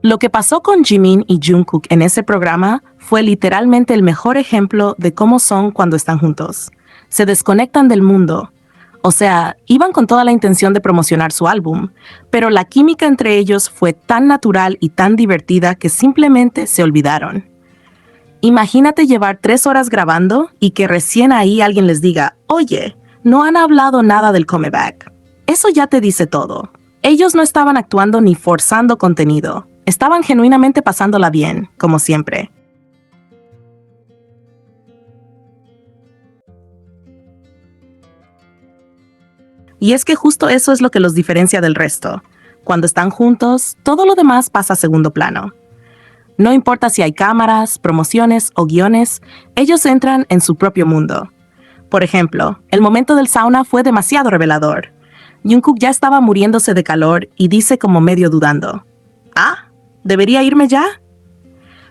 Lo que pasó con Jimin y Jungkook en ese programa fue literalmente el mejor ejemplo de cómo son cuando están juntos. Se desconectan del mundo. O sea, iban con toda la intención de promocionar su álbum, pero la química entre ellos fue tan natural y tan divertida que simplemente se olvidaron. Imagínate llevar 3 horas grabando y que recién ahí alguien les diga, oye, no han hablado nada del comeback. Eso ya te dice todo. Ellos no estaban actuando ni forzando contenido. Estaban genuinamente pasándola bien, como siempre. Y es que justo eso es lo que los diferencia del resto. Cuando están juntos, todo lo demás pasa a segundo plano. No importa si hay cámaras, promociones o guiones, ellos entran en su propio mundo. Por ejemplo, el momento del sauna fue demasiado revelador. Jungkook ya estaba muriéndose de calor y dice como medio dudando, ¿ah? ¿Debería irme ya?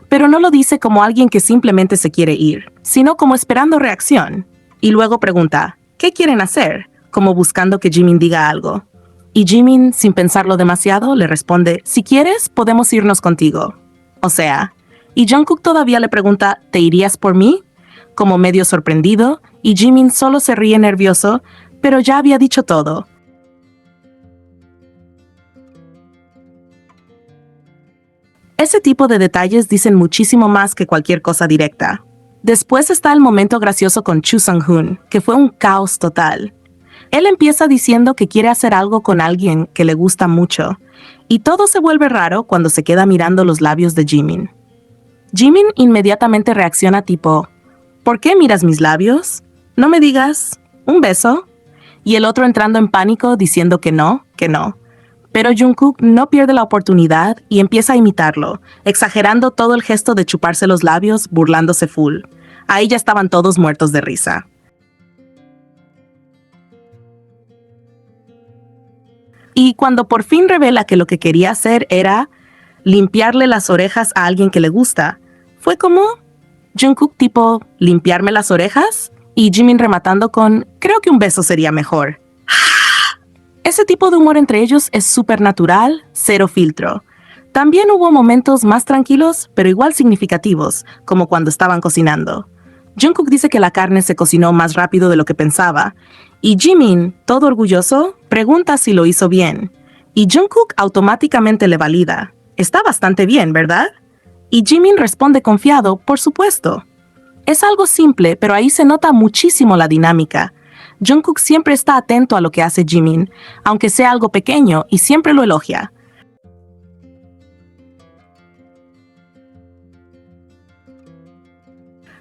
Pero no lo dice como alguien que simplemente se quiere ir, sino como esperando reacción. Y luego pregunta, ¿qué quieren hacer? Como buscando que Jimin diga algo. Y Jimin, sin pensarlo demasiado, le responde, si quieres, podemos irnos contigo. O sea, y Jungkook todavía le pregunta, ¿te irías por mí? Como medio sorprendido, y Jimin solo se ríe nervioso, pero ya había dicho todo. Ese tipo de detalles dicen muchísimo más que cualquier cosa directa. Después está el momento gracioso con Chu Sung-hoon, que fue un caos total. Él empieza diciendo que quiere hacer algo con alguien que le gusta mucho, y todo se vuelve raro cuando se queda mirando los labios de Jimin. Jimin inmediatamente reacciona tipo, ¿por qué miras mis labios? No me digas, ¿un beso? Y el otro entrando en pánico diciendo que no, que no. Pero Jungkook no pierde la oportunidad y empieza a imitarlo, exagerando todo el gesto de chuparse los labios, burlándose full. Ahí ya estaban todos muertos de risa. Y cuando por fin revela que lo que quería hacer era limpiarle las orejas a alguien que le gusta, fue como Jungkook tipo, ¿limpiarme las orejas? Y Jimin rematando con, creo que un beso sería mejor. Ese tipo de humor entre ellos es súper natural, cero filtro. También hubo momentos más tranquilos, pero igual significativos, como cuando estaban cocinando. Jungkook dice que la carne se cocinó más rápido de lo que pensaba, y Jimin, todo orgulloso, pregunta si lo hizo bien. Y Jungkook automáticamente le valida. Está bastante bien, ¿verdad? Y Jimin responde confiado, por supuesto. Es algo simple, pero ahí se nota muchísimo la dinámica. Jungkook siempre está atento a lo que hace Jimin, aunque sea algo pequeño, y siempre lo elogia.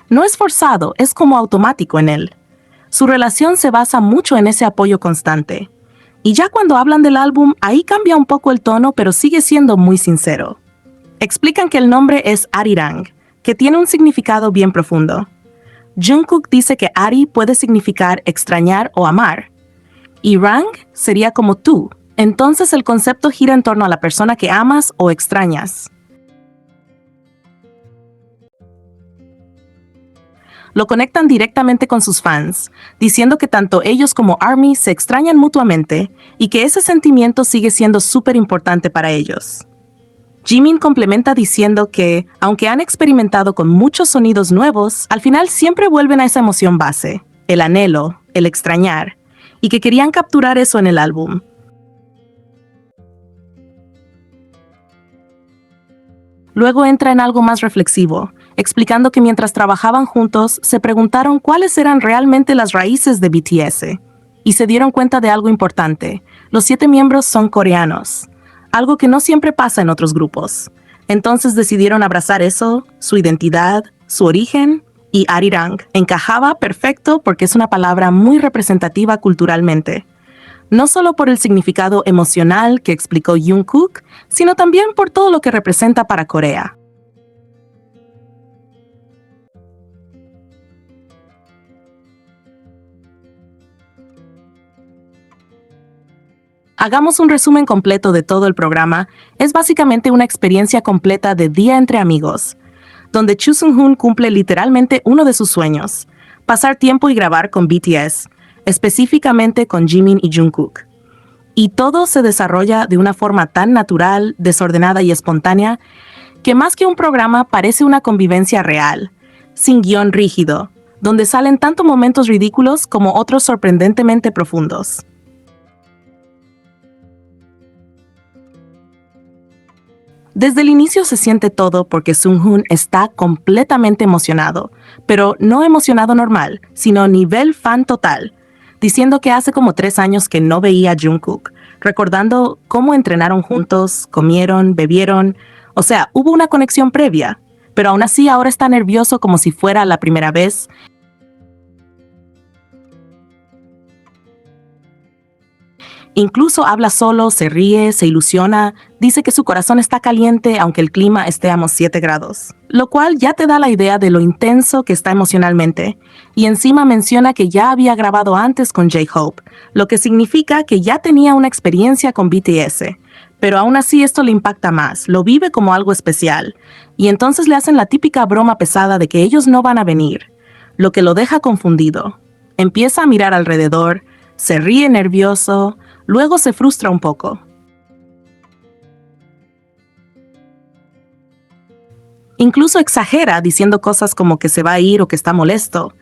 No es forzado, es como automático en él. Su relación se basa mucho en ese apoyo constante. Y ya cuando hablan del álbum, ahí cambia un poco el tono, pero sigue siendo muy sincero. Explican que el nombre es Arirang, que tiene un significado bien profundo. Jungkook dice que Ari puede significar extrañar o amar, y Rang sería como tú, entonces el concepto gira en torno a la persona que amas o extrañas. Lo conectan directamente con sus fans, diciendo que tanto ellos como ARMY se extrañan mutuamente y que ese sentimiento sigue siendo súper importante para ellos. Jimin complementa diciendo que, aunque han experimentado con muchos sonidos nuevos, al final siempre vuelven a esa emoción base, el anhelo, el extrañar, y que querían capturar eso en el álbum. Luego entra en algo más reflexivo, explicando que mientras trabajaban juntos, se preguntaron cuáles eran realmente las raíces de BTS, y se dieron cuenta de algo importante: los 7 miembros son coreanos. Algo que no siempre pasa en otros grupos. Entonces decidieron abrazar eso, su identidad, su origen, y Arirang encajaba perfecto porque es una palabra muy representativa culturalmente. No solo por el significado emocional que explicó Jungkook, sino también por todo lo que representa para Corea. Hagamos un resumen completo de todo el programa. Es básicamente una experiencia completa de día entre amigos, donde Chu Sung-hoon cumple literalmente uno de sus sueños: pasar tiempo y grabar con BTS, específicamente con Jimin y Jungkook. Y todo se desarrolla de una forma tan natural, desordenada y espontánea, que más que un programa parece una convivencia real, sin guión rígido, donde salen tanto momentos ridículos como otros sorprendentemente profundos. Desde el inicio se siente todo porque Sunghoon está completamente emocionado, pero no emocionado normal, sino nivel fan total, diciendo que hace como 3 años que no veía a Jungkook, recordando cómo entrenaron juntos, comieron, bebieron, o sea, hubo una conexión previa, pero aún así ahora está nervioso como si fuera la primera vez. Incluso habla solo, se ríe, se ilusiona, dice que su corazón está caliente aunque el clima esté a -7 grados, lo cual ya te da la idea de lo intenso que está emocionalmente, y encima menciona que ya había grabado antes con J-Hope, lo que significa que ya tenía una experiencia con BTS, pero aún así esto le impacta más, lo vive como algo especial, y entonces le hacen la típica broma pesada de que ellos no van a venir, lo que lo deja confundido. Empieza a mirar alrededor, se ríe nervioso, luego se frustra un poco. Incluso exagera diciendo cosas como que se va a ir o que está molesto.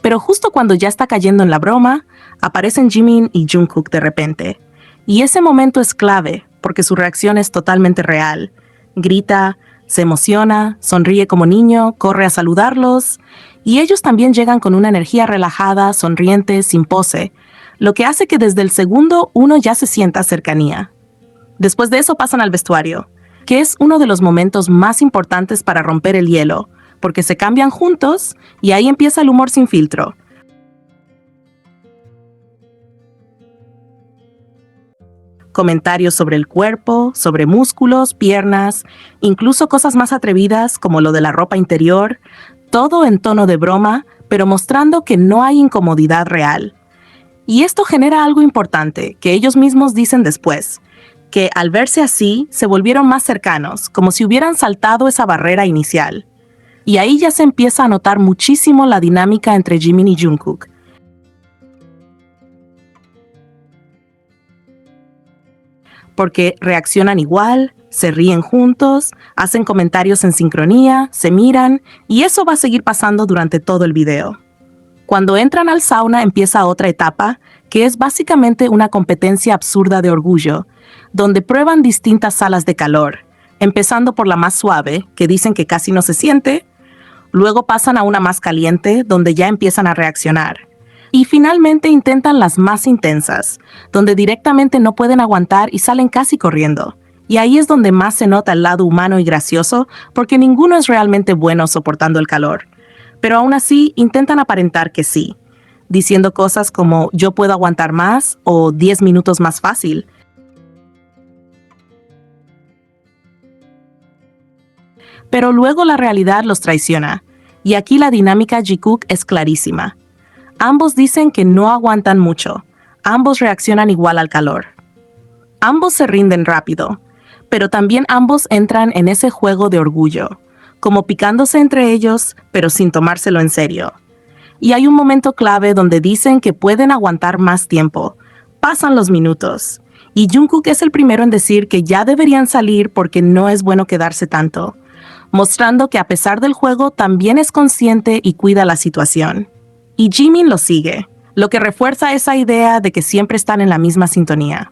Pero justo cuando ya está cayendo en la broma, aparecen Jimin y Jungkook de repente. Y ese momento es clave, porque su reacción es totalmente real. Grita, se emociona, sonríe como niño, corre a saludarlos. Y ellos también llegan con una energía relajada, sonriente, sin pose, lo que hace que desde el segundo uno ya se sienta cercanía. Después de eso pasan al vestuario, que es uno de los momentos más importantes para romper el hielo, porque se cambian juntos y ahí empieza el humor sin filtro. Comentarios sobre el cuerpo, sobre músculos, piernas, incluso cosas más atrevidas como lo de la ropa interior, todo en tono de broma, pero mostrando que no hay incomodidad real. Y esto genera algo importante, que ellos mismos dicen después, que al verse así, se volvieron más cercanos, como si hubieran saltado esa barrera inicial. Y ahí ya se empieza a notar muchísimo la dinámica entre Jimin y Jungkook. Porque reaccionan igual, se ríen juntos, hacen comentarios en sincronía, se miran, y eso va a seguir pasando durante todo el video. Cuando entran al sauna empieza otra etapa, que es básicamente una competencia absurda de orgullo, donde prueban distintas salas de calor, empezando por la más suave, que dicen que casi no se siente, luego pasan a una más caliente, donde ya empiezan a reaccionar, y finalmente intentan las más intensas, donde directamente no pueden aguantar y salen casi corriendo. Y ahí es donde más se nota el lado humano y gracioso, porque ninguno es realmente bueno soportando el calor. Pero aún así intentan aparentar que sí, diciendo cosas como yo puedo aguantar más o 10 minutos más fácil. Pero luego la realidad los traiciona, y aquí la dinámica Jikook es clarísima. Ambos dicen que no aguantan mucho, ambos reaccionan igual al calor. Ambos se rinden rápido, pero también ambos entran en ese juego de orgullo, como picándose entre ellos, pero sin tomárselo en serio. Y hay un momento clave donde dicen que pueden aguantar más tiempo. Pasan los minutos. Y Jungkook es el primero en decir que ya deberían salir porque no es bueno quedarse tanto, mostrando que a pesar del juego también es consciente y cuida la situación. Y Jimin lo sigue, lo que refuerza esa idea de que siempre están en la misma sintonía.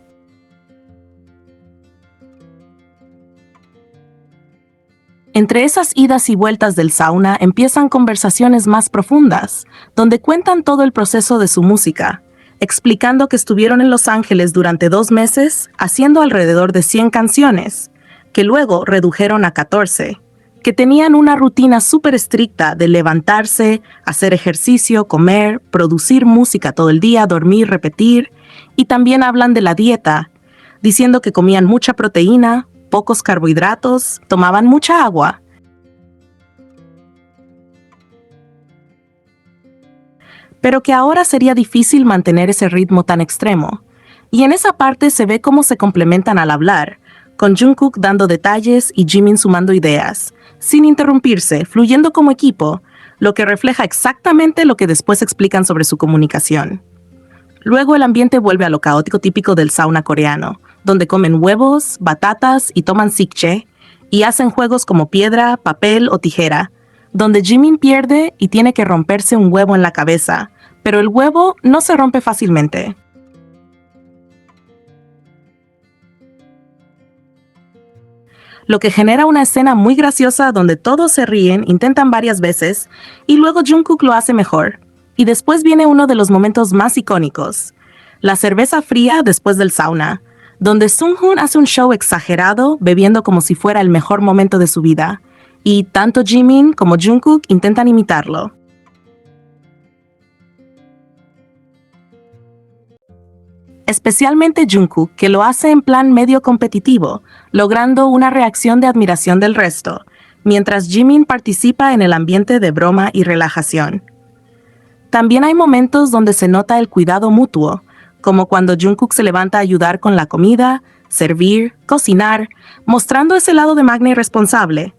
Entre esas idas y vueltas del sauna empiezan conversaciones más profundas, donde cuentan todo el proceso de su música, explicando que estuvieron en Los Ángeles durante 2 meses haciendo alrededor de 100 canciones, que luego redujeron a 14, que tenían una rutina súper estricta de levantarse, hacer ejercicio, comer, producir música todo el día, dormir, repetir, y también hablan de la dieta, diciendo que comían mucha proteína, pocos carbohidratos, tomaban mucha agua. Pero que ahora sería difícil mantener ese ritmo tan extremo. Y en esa parte se ve cómo se complementan al hablar, con Jungkook dando detalles y Jimin sumando ideas, sin interrumpirse, fluyendo como equipo, lo que refleja exactamente lo que después explican sobre su comunicación. Luego el ambiente vuelve a lo caótico típico del sauna coreano, donde comen huevos, batatas y toman sikche, y hacen juegos como piedra, papel o tijera, donde Jimin pierde y tiene que romperse un huevo en la cabeza, pero el huevo no se rompe fácilmente. Lo que genera una escena muy graciosa donde todos se ríen, intentan varias veces, y luego Jungkook lo hace mejor. Y después viene uno de los momentos más icónicos, la cerveza fría después del sauna, donde Sunghoon hace un show exagerado, bebiendo como si fuera el mejor momento de su vida, y tanto Jimin como Jungkook intentan imitarlo. Especialmente Jungkook, que lo hace en plan medio competitivo, logrando una reacción de admiración del resto, mientras Jimin participa en el ambiente de broma y relajación. También hay momentos donde se nota el cuidado mutuo, como cuando Jungkook se levanta a ayudar con la comida, servir, cocinar, mostrando ese lado de magna y responsable,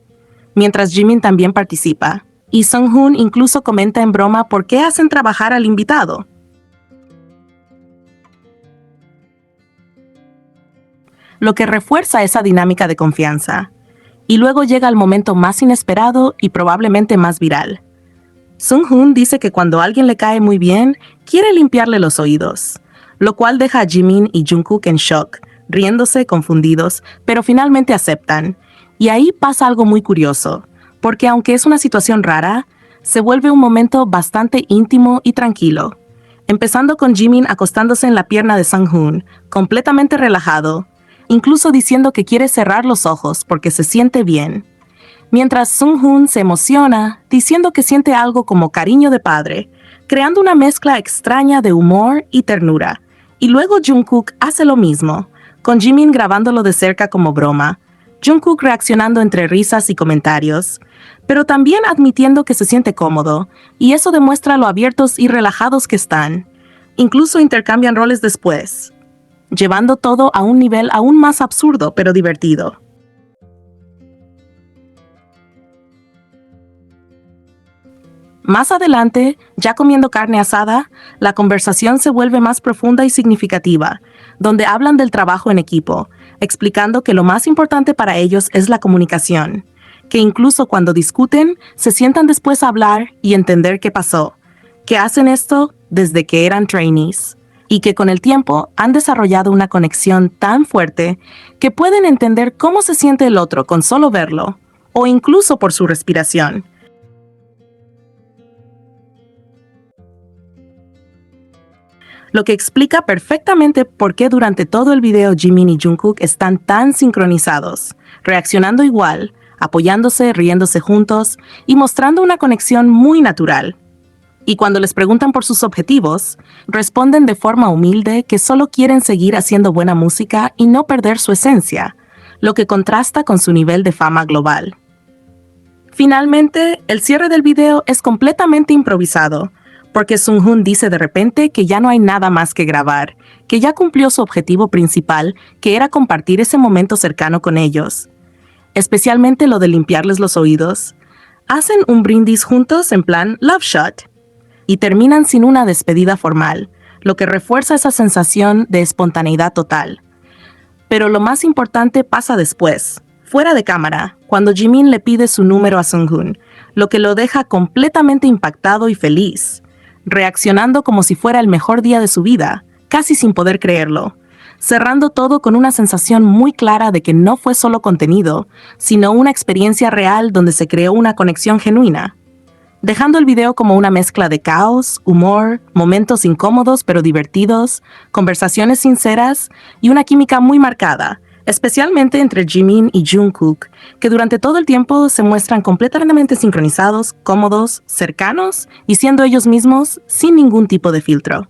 mientras Jimin también participa, y Sunghoon incluso comenta en broma por qué hacen trabajar al invitado. Lo que refuerza esa dinámica de confianza. Y luego llega el momento más inesperado y probablemente más viral. Sunghoon dice que cuando alguien le cae muy bien, quiere limpiarle los oídos, lo cual deja a Jimin y Jungkook en shock, riéndose confundidos, pero finalmente aceptan. Y ahí pasa algo muy curioso, porque aunque es una situación rara, se vuelve un momento bastante íntimo y tranquilo, empezando con Jimin acostándose en la pierna de Sunghoon, completamente relajado, incluso diciendo que quiere cerrar los ojos porque se siente bien, mientras Sunghoon se emociona, diciendo que siente algo como cariño de padre, creando una mezcla extraña de humor y ternura. Y luego Jungkook hace lo mismo, con Jimin grabándolo de cerca como broma, Jungkook reaccionando entre risas y comentarios, pero también admitiendo que se siente cómodo, y eso demuestra lo abiertos y relajados que están. Incluso intercambian roles después, llevando todo a un nivel aún más absurdo pero divertido. Más adelante, ya comiendo carne asada, la conversación se vuelve más profunda y significativa, donde hablan del trabajo en equipo, explicando que lo más importante para ellos es la comunicación, que incluso cuando discuten, se sientan después a hablar y entender qué pasó, que hacen esto desde que eran trainees, y que con el tiempo han desarrollado una conexión tan fuerte que pueden entender cómo se siente el otro con solo verlo, o incluso por su respiración. Lo que explica perfectamente por qué durante todo el video Jimin y Jungkook están tan sincronizados, reaccionando igual, apoyándose, riéndose juntos y mostrando una conexión muy natural. Y cuando les preguntan por sus objetivos, responden de forma humilde que solo quieren seguir haciendo buena música y no perder su esencia, lo que contrasta con su nivel de fama global. Finalmente, el cierre del video es completamente improvisado, porque Sunghoon dice de repente que ya no hay nada más que grabar, que ya cumplió su objetivo principal, que era compartir ese momento cercano con ellos. Especialmente lo de limpiarles los oídos. Hacen un brindis juntos en plan love shot, y terminan sin una despedida formal, lo que refuerza esa sensación de espontaneidad total. Pero lo más importante pasa después, fuera de cámara, cuando Jimin le pide su número a Sunghoon, lo que lo deja completamente impactado y feliz, reaccionando como si fuera el mejor día de su vida, casi sin poder creerlo, cerrando todo con una sensación muy clara de que no fue solo contenido, sino una experiencia real donde se creó una conexión genuina, dejando el video como una mezcla de caos, humor, momentos incómodos pero divertidos, conversaciones sinceras y una química muy marcada, especialmente entre Jimin y Jungkook, que durante todo el tiempo se muestran completamente sincronizados, cómodos, cercanos y siendo ellos mismos sin ningún tipo de filtro.